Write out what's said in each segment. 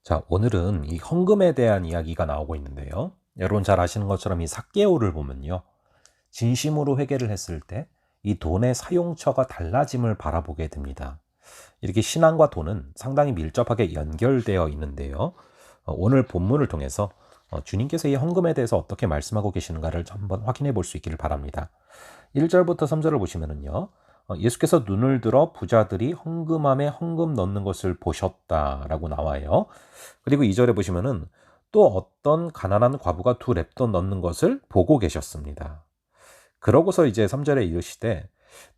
자, 오늘은 이 헌금에 대한 이야기가 나오고 있는데요. 여러분 잘 아시는 것처럼 이 삭개오를 보면요. 진심으로 회개를 했을 때 이 돈의 사용처가 달라짐을 바라보게 됩니다. 이렇게 신앙과 돈은 상당히 밀접하게 연결되어 있는데요. 오늘 본문을 통해서 주님께서 이 헌금에 대해서 어떻게 말씀하고 계시는가를 한번 확인해 볼 수 있기를 바랍니다. 1절부터 3절을 보시면은요. 예수께서 눈을 들어 부자들이 헌금함에 헌금 넣는 것을 보셨다라고 나와요. 그리고 2절에 보시면은 또 어떤 가난한 과부가 두 렙돈 넣는 것을 보고 계셨습니다. 그러고서 이제 3절에 이르시되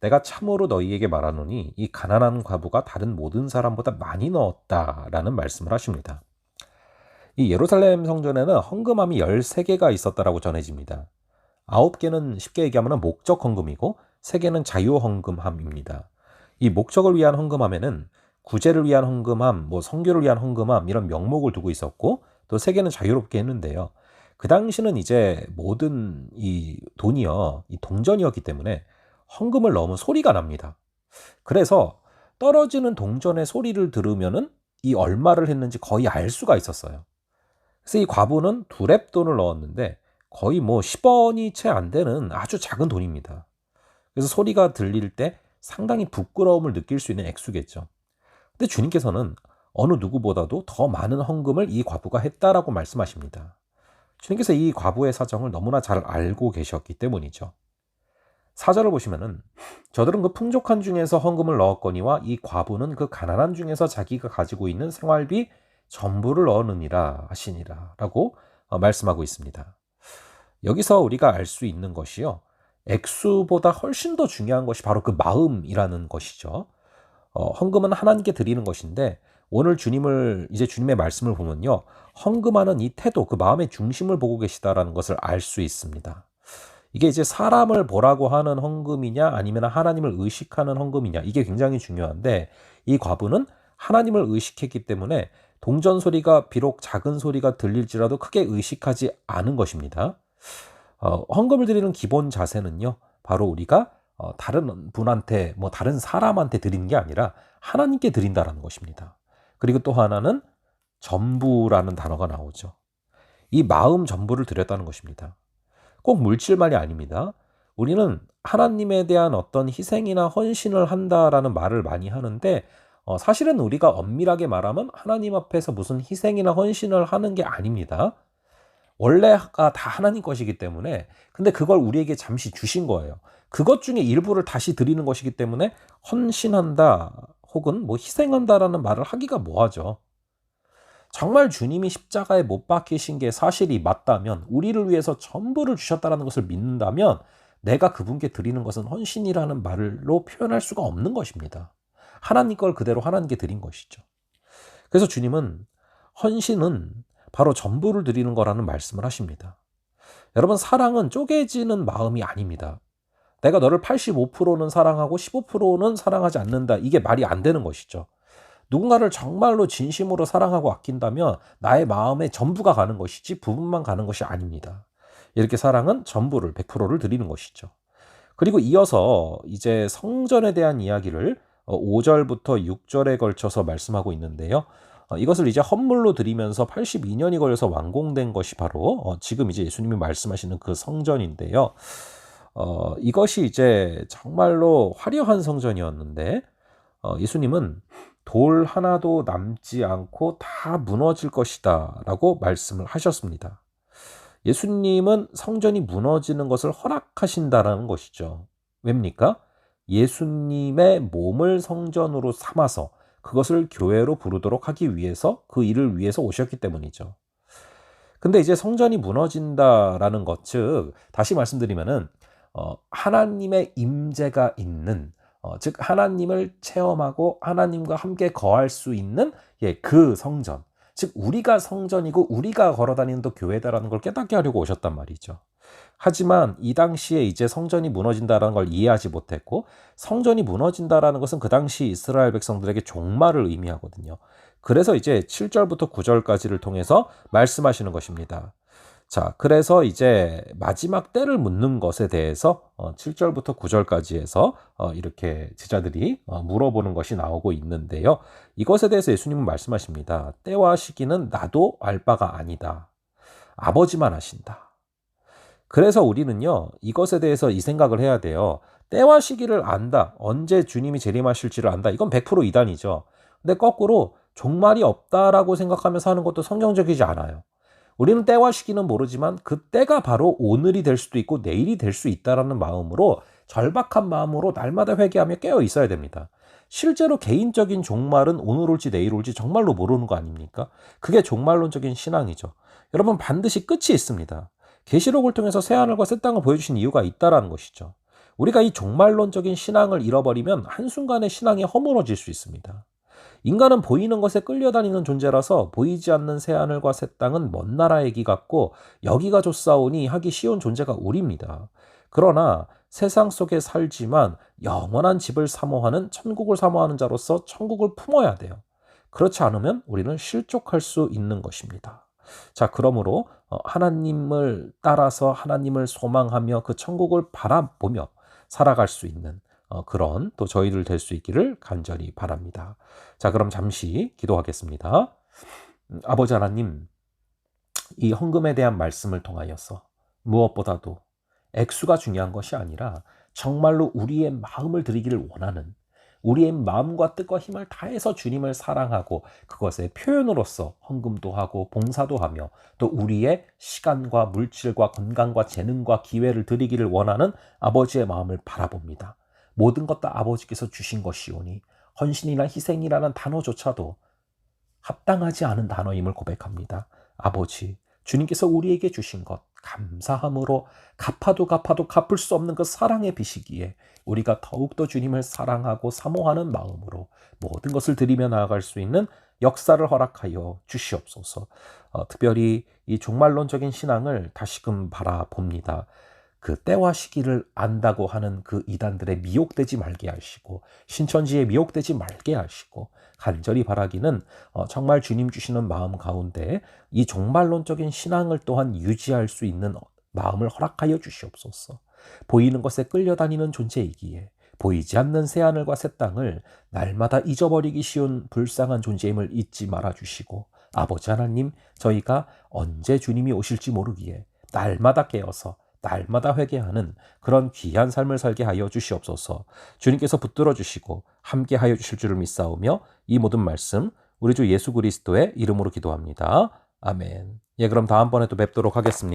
내가 참으로 너희에게 말하노니 이 가난한 과부가 다른 모든 사람보다 많이 넣었다라는 말씀을 하십니다. 이 예루살렘 성전에는 헌금함이 13개가 있었다라고 전해집니다. 9개는 쉽게 얘기하면 목적 헌금이고 3개는 자유 헌금함입니다. 이 목적을 위한 헌금함에는 구제를 위한 헌금함, 선교를 위한 헌금함 이런 명목을 두고 있었고 또 3개는 자유롭게 했는데요. 그 당시는 이제 모든 이 돈이요, 이 동전이었기 때문에 헌금을 넣으면 소리가 납니다. 그래서 떨어지는 동전의 소리를 들으면은 이 얼마를 했는지 거의 알 수가 있었어요. 그래서 이 과부는 두 렙돈을 넣었는데 거의 10원이 채 안 되는 아주 작은 돈입니다. 그래서 소리가 들릴 때 상당히 부끄러움을 느낄 수 있는 액수겠죠. 근데 주님께서는 어느 누구보다도 더 많은 헌금을 이 과부가 했다라고 말씀하십니다. 주님께서 이 과부의 사정을 너무나 잘 알고 계셨기 때문이죠. 4절을 보시면은 저들은 그 풍족한 중에서 헌금을 넣었거니와 이 과부는 그 가난한 중에서 자기가 가지고 있는 생활비 전부를 넣었느니라 하시니라 라고 말씀하고 있습니다. 여기서 우리가 알 수 있는 것이요, 액수보다 훨씬 더 중요한 것이 바로 그 마음이라는 것이죠. 헌금은 하나님께 드리는 것인데 오늘 주님의 말씀을 보면요, 헌금하는 이 태도, 그 마음의 중심을 보고 계시다라는 것을 알 수 있습니다. 이게 이제 사람을 보라고 하는 헌금이냐 아니면 하나님을 의식하는 헌금이냐, 이게 굉장히 중요한데 이 과부는 하나님을 의식했기 때문에 동전 소리가 비록 작은 소리가 들릴지라도 크게 의식하지 않은 것입니다. 헌금을 드리는 기본 자세는요, 바로 우리가 다른 분한테, 다른 사람한테 드리는 게 아니라 하나님께 드린다라는 것입니다. 그리고 또 하나는 전부라는 단어가 나오죠. 이 마음 전부를 드렸다는 것입니다. 꼭 물질만이 아닙니다. 우리는 하나님에 대한 어떤 희생이나 헌신을 한다라는 말을 많이 하는데 사실은 우리가 엄밀하게 말하면 하나님 앞에서 무슨 희생이나 헌신을 하는 게 아닙니다. 원래가 다 하나님 것이기 때문에, 근데 그걸 우리에게 잠시 주신 거예요. 그것 중에 일부를 다시 드리는 것이기 때문에 헌신한다 혹은 희생한다라는 말을 하기가 뭐하죠. 정말 주님이 십자가에 못 박히신 게 사실이 맞다면, 우리를 위해서 전부를 주셨다는 것을 믿는다면 내가 그분께 드리는 것은 헌신이라는 말로 표현할 수가 없는 것입니다. 하나님 걸 그대로 하나님께 드린 것이죠. 그래서 주님은 헌신은 바로 전부를 드리는 거라는 말씀을 하십니다. 여러분, 사랑은 쪼개지는 마음이 아닙니다. 내가 너를 85%는 사랑하고 15%는 사랑하지 않는다, 이게 말이 안 되는 것이죠. 누군가를 정말로 진심으로 사랑하고 아낀다면 나의 마음에 전부가 가는 것이지 부분만 가는 것이 아닙니다. 이렇게 사랑은 전부를 100%를 드리는 것이죠. 그리고 이어서 이제 성전에 대한 이야기를 5절부터 6절에 걸쳐서 말씀하고 있는데요. 이것을 이제 헌물로 드리면서 82년이 걸려서 완공된 것이 바로 지금 이제 예수님이 말씀하시는 그 성전인데요. 이것이 이제 정말로 화려한 성전이었는데 예수님은 돌 하나도 남지 않고 다 무너질 것이다 라고 말씀을 하셨습니다. 예수님은 성전이 무너지는 것을 허락하신다라는 것이죠. 왜입니까? 예수님의 몸을 성전으로 삼아서 그것을 교회로 부르도록 하기 위해서, 그 일을 위해서 오셨기 때문이죠. 근데 이제 성전이 무너진다라는 것, 즉 다시 말씀드리면은 하나님의 임재가 있는, 즉 하나님을 체험하고 하나님과 함께 거할 수 있는 그 성전, 즉 우리가 성전이고 우리가 걸어다니는 또 교회다라는 걸 깨닫게 하려고 오셨단 말이죠. 하지만 이 당시에 이제 성전이 무너진다라는 걸 이해하지 못했고, 성전이 무너진다라는 것은 그 당시 이스라엘 백성들에게 종말을 의미하거든요. 그래서 이제 7절부터 9절까지를 통해서 말씀하시는 것입니다. 자, 그래서 이제 마지막 때를 묻는 것에 대해서 7절부터 9절까지 해서 이렇게 제자들이 물어보는 것이 나오고 있는데요. 이것에 대해서 예수님은 말씀하십니다. 때와 시기는 나도 알 바가 아니다. 아버지만 아신다. 그래서 우리는요, 이것에 대해서 이 생각을 해야 돼요. 때와 시기를 안다. 언제 주님이 재림하실지를 안다. 이건 100% 이단이죠. 근데 거꾸로 종말이 없다라고 생각하면서 하는 것도 성경적이지 않아요. 우리는 때와 시기는 모르지만 그 때가 바로 오늘이 될 수도 있고 내일이 될 수 있다라는 마음으로 절박한 마음으로 날마다 회개하며 깨어 있어야 됩니다. 실제로 개인적인 종말은 오늘 올지 내일 올지 정말로 모르는 거 아닙니까? 그게 종말론적인 신앙이죠. 여러분 반드시 끝이 있습니다. 계시록을 통해서 새하늘과 새 땅을 보여주신 이유가 있다라는 것이죠. 우리가 이 종말론적인 신앙을 잃어버리면 한순간에 신앙이 허물어질 수 있습니다. 인간은 보이는 것에 끌려다니는 존재라서 보이지 않는 새하늘과 새 땅은 먼 나라 얘기 같고 여기가 좋사오니 하기 쉬운 존재가 우리입니다. 그러나 세상 속에 살지만 영원한 집을 사모하는 천국을 사모하는 자로서 천국을 품어야 돼요. 그렇지 않으면 우리는 실족할 수 있는 것입니다. 자, 그러므로 하나님을 따라서 하나님을 소망하며 그 천국을 바라보며 살아갈 수 있는 그런 또 저희들 될 수 있기를 간절히 바랍니다. 자, 그럼 잠시 기도하겠습니다. 아버지 하나님, 이 헌금에 대한 말씀을 통하여서 무엇보다도 액수가 중요한 것이 아니라 정말로 우리의 마음을 드리기를 원하는 우리의 마음과 뜻과 힘을 다해서 주님을 사랑하고 그것의 표현으로서 헌금도 하고 봉사도 하며 또 우리의 시간과 물질과 건강과 재능과 기회를 드리기를 원하는 아버지의 마음을 바라봅니다. 모든 것 다 아버지께서 주신 것이오니 헌신이나 희생이라는 단어조차도 합당하지 않은 단어임을 고백합니다. 아버지, 주님께서 우리에게 주신 것 감사함으로 갚아도 갚을 수 없는 그 사랑의 빚이기에 우리가 더욱더 주님을 사랑하고 사모하는 마음으로 모든 것을 드리며 나아갈 수 있는 역사를 허락하여 주시옵소서. 특별히 이 종말론적인 신앙을 다시금 바라봅니다. 그 때와 시기를 안다고 하는 그 이단들에 미혹되지 말게 하시고 신천지에 미혹되지 말게 하시고 간절히 바라기는 정말 주님 주시는 마음 가운데 이 종말론적인 신앙을 또한 유지할 수 있는 마음을 허락하여 주시옵소서. 보이는 것에 끌려다니는 존재이기에 보이지 않는 새하늘과 새 땅을 날마다 잊어버리기 쉬운 불쌍한 존재임을 잊지 말아주시고 아버지 하나님, 저희가 언제 주님이 오실지 모르기에 날마다 깨어서 날마다 회개하는 그런 귀한 삶을 살게 하여 주시옵소서. 주님께서 붙들어 주시고 함께 하여 주실 줄을 믿사오며 이 모든 말씀 우리 주 예수 그리스도의 이름으로 기도합니다. 아멘. 예, 그럼 다음번에 또 뵙도록 하겠습니다.